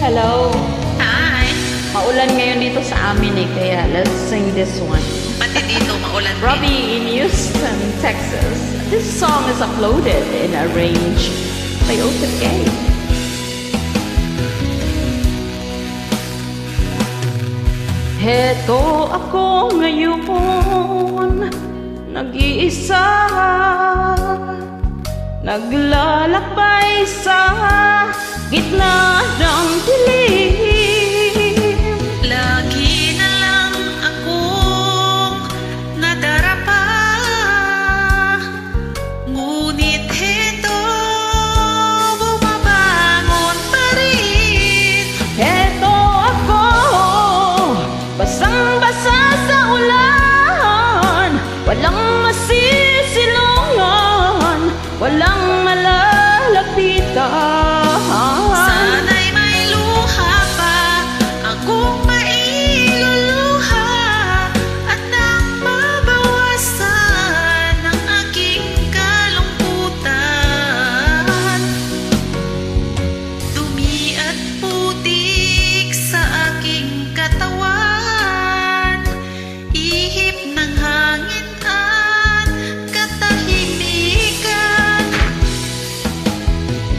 Hello. Hi! Maulan ngayon dito sa amin eh, kaya let's sing this one. Pati dito, maulan din. Robbie in Houston, Texas. This song is uploaded and arranged by Open Gay. Heto ako ngayon, nag-iisa, naglalakbay sa gitna ng dilim. Lagi na lang akong nadarapa, ngunit heto, bumabangon pa rin. Heto ako, basang-basa sa ulan, walang masisilungan, walang malalapitan. Sana'y may luha pa akong mailuluha, at nang mabawasan ang aking kalungkutan. Dumi at putik sa aking katawan, ihip ng hangin at katahimikan.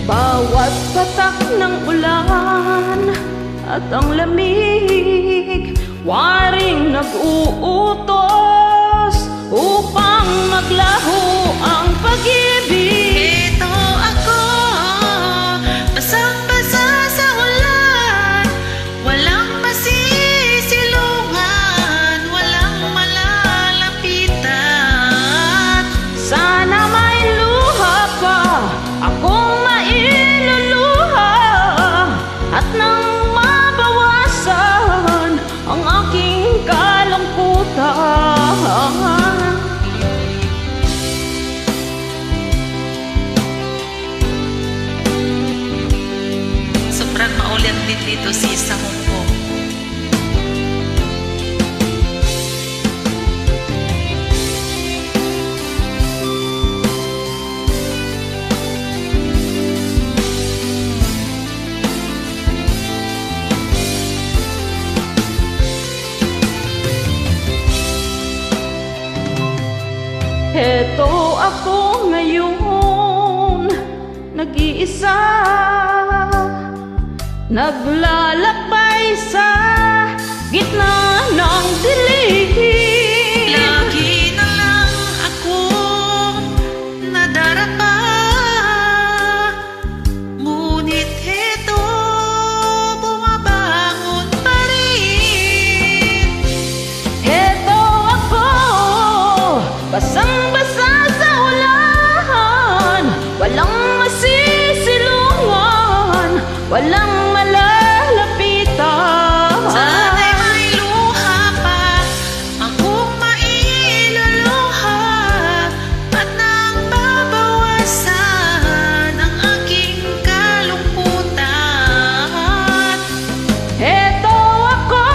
Bawat patak ng ulan at ang lamig, waring nag-uutos upang maglaho ang pag-ibig. Ito ako, basang-basa sa ulan, walang masisilungan, walang malalapitan. Sana may luha pa akong mailuluha, at nang mabawasan ang aking kalungkutan. Sobrang maulan din dito sa Hong Kong. Heto ako ngayon, nag-iisa, naglalakbay sa gitna ng dilim. Lagi na lang akong nadarapa, ngunit heto, bumabangon pa rin. Heto ako, basang-basa sa ulan, walang masisilungan, walang malalapitan. Sana'y may luha pa akong mailuluha, at nang babawasan ang aking kalungkutan. Heto ako,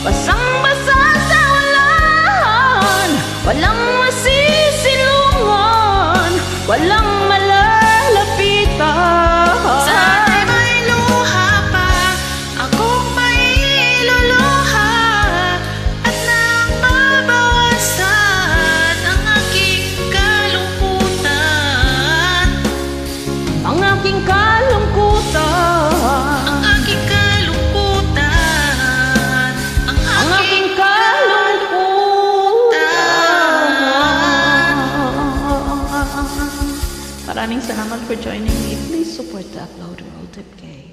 basang-basa sa ulan, walang masisilungan, walang malalapitan. Sana'y may luha pa akong mailuluha, at nang mabawasan ang aking kalungkutan. Ang aking kalungkutan, Ang aking kalungkutan, ang aking kalungkutan. Maraming salamat for joining me. Please support the upload World Tip Gay.